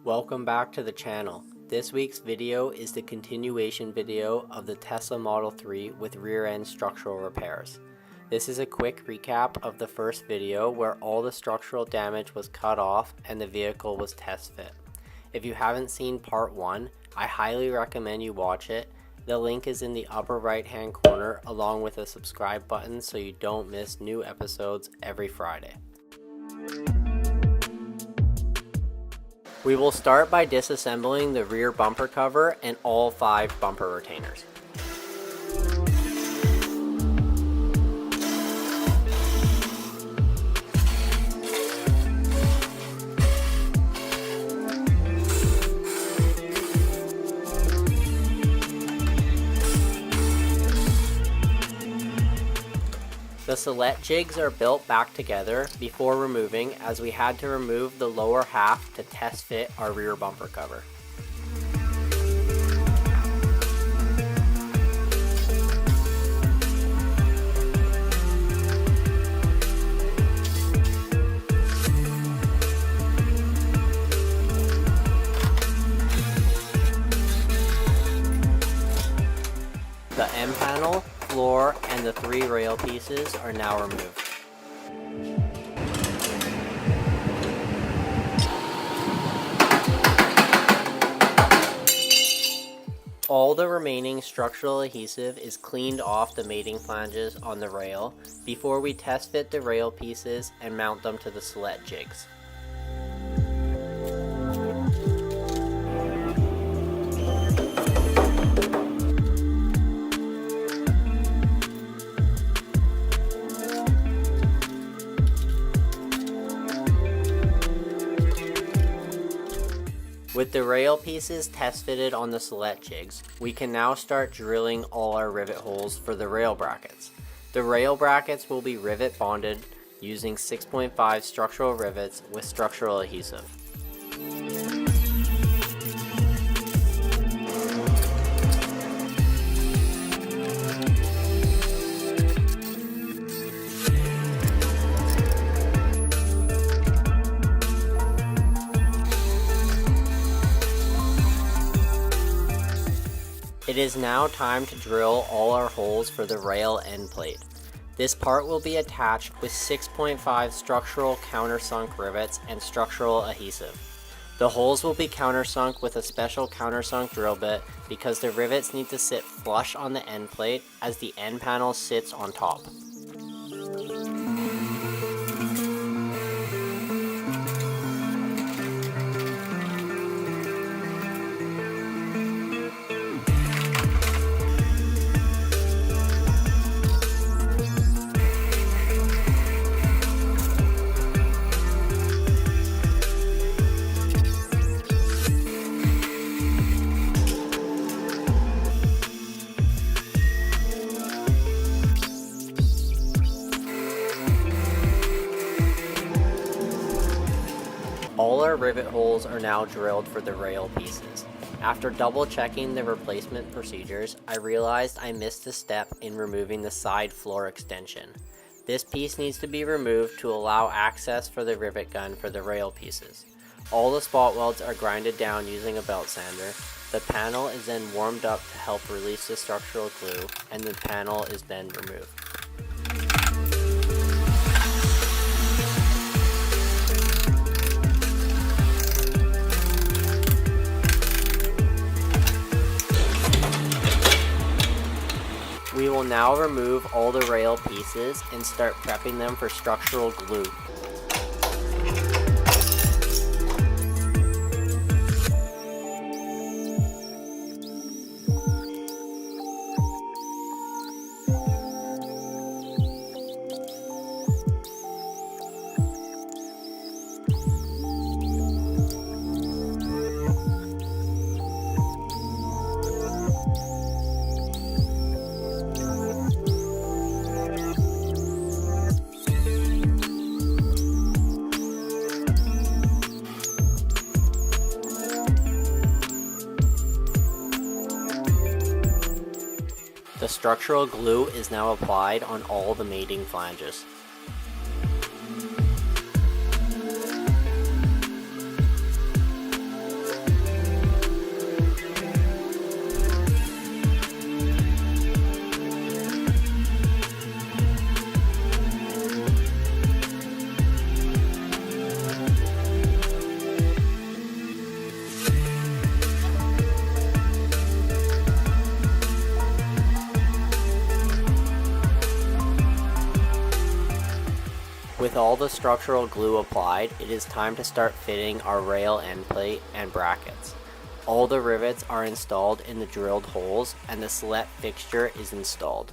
Welcome back to the channel. This week's video is the continuation video of the Tesla Model 3 with rear end structural repairs. This is a quick recap of the first video where all the structural damage was cut off and the vehicle was test fit. If you haven't seen part 1, I highly recommend you watch it. The link is in the upper right hand corner along with a subscribe button so you don't miss new episodes every Friday. We will start by disassembling the rear bumper cover and all 5 bumper retainers. The Celette jigs are built back together before removing, as we had to remove the lower half to test fit our rear bumper cover. The M panel, floor, and the 3 rail pieces are now removed. All the remaining structural adhesive is cleaned off the mating flanges on the rail before we test fit the rail pieces and mount them to the Celette jigs. With the rail pieces test fitted on the Celette jigs, we can now start drilling all our rivet holes for the rail brackets. The rail brackets will be rivet bonded using 6.5 structural rivets with structural adhesive. It is now time to drill all our holes for the rail end plate. This part will be attached with 6.5 structural countersunk rivets and structural adhesive. The holes will be countersunk with a special countersunk drill bit because the rivets need to sit flush on the end plate as the end panel sits on top. All our rivet holes are now drilled for the rail pieces. After double checking the replacement procedures, I realized I missed a step in removing the side floor extension. This piece needs to be removed to allow access for the rivet gun for the rail pieces. All the spot welds are grinded down using a belt sander. The panel is then warmed up to help release the structural glue, and the panel is then removed. We will now remove all the rail pieces and start prepping them for structural glue. The structural glue is now applied on all the mating flanges. With all the structural glue applied, it is time to start fitting our rail end plate and brackets. All the rivets are installed in the drilled holes and the Celette fixture is installed.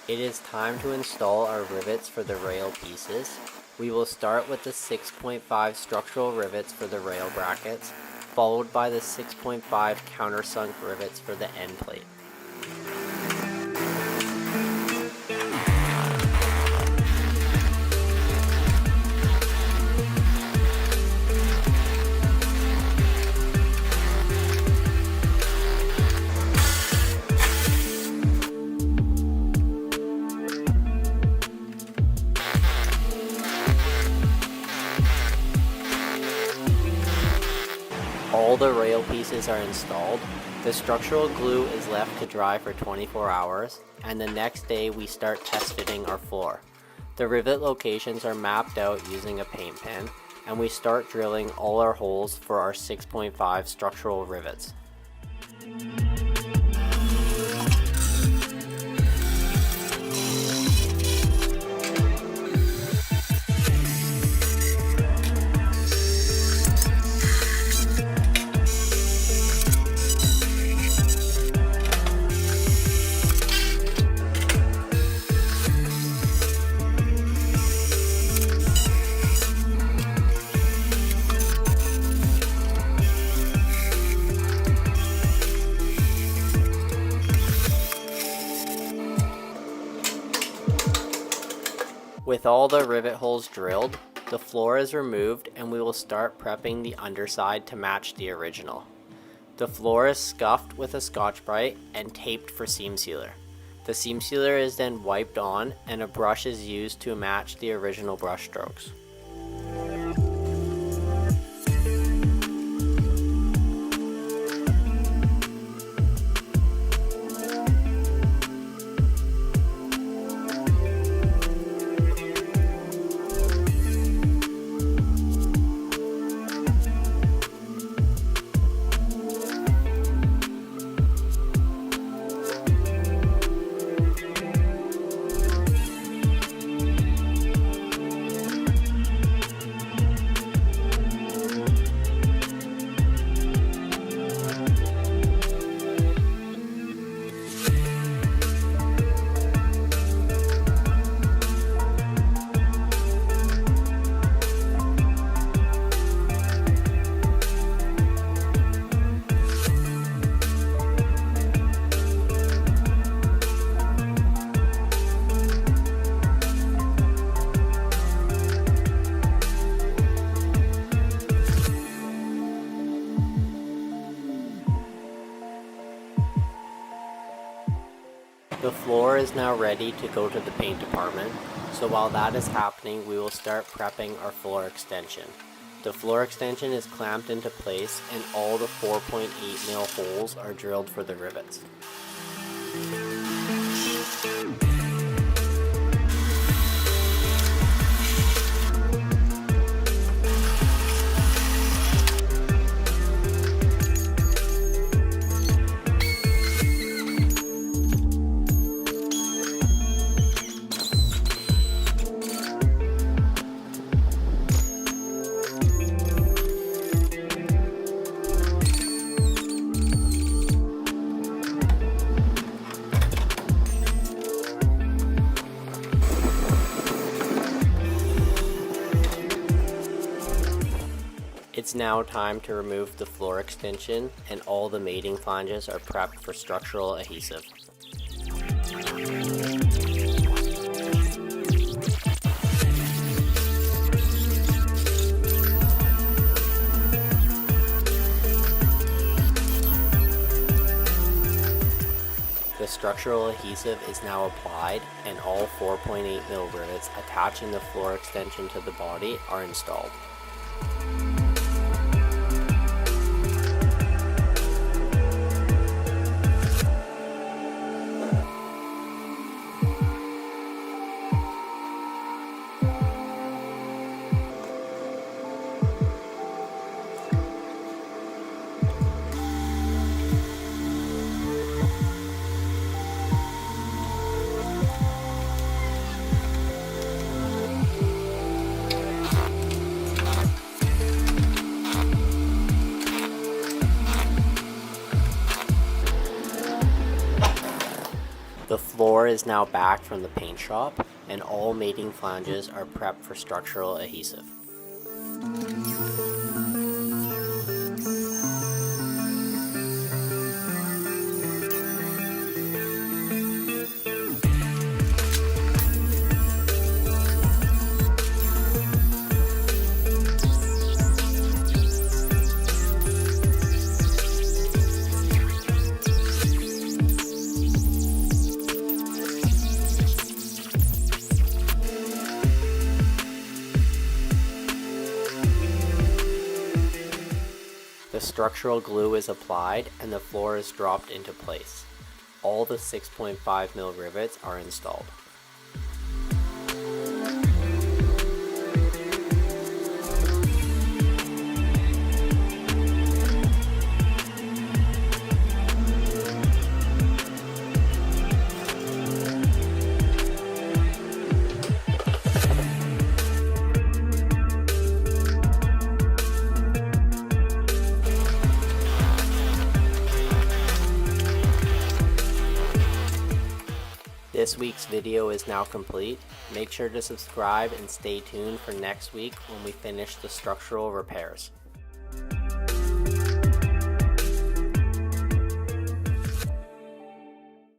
It is time to install our rivets for the rail pieces. We will start with the 6.5 structural rivets for the rail brackets, followed by the 6.5 countersunk rivets for the end plate. All the rail pieces are installed. The structural glue is left to dry for 24 hours, and the next day we start test fitting our floor. The rivet locations are mapped out using a paint pen, and we start drilling all our holes for our 6.5 structural rivets. With all the rivet holes drilled, the floor is removed and we will start prepping the underside to match the original. The floor is scuffed with a Scotch-Brite and taped for seam sealer. The seam sealer is then wiped on and a brush is used to match the original brush strokes. The floor is now ready to go to the paint department, so while that is happening we will start prepping our floor extension. The floor extension is clamped into place and all the 4.8 mil holes are drilled for the rivets. It's now time to remove the floor extension and all the mating flanges are prepped for structural adhesive. The structural adhesive is now applied and all 4.8 mil rivets attaching the floor extension to the body are installed. The floor is now back from the paint shop, and all mating flanges are prepped for structural adhesive. The structural glue is applied and the floor is dropped into place. All the 6.5mm rivets are installed. This week's video is now complete. Make sure to subscribe and stay tuned for next week when we finish the structural repairs.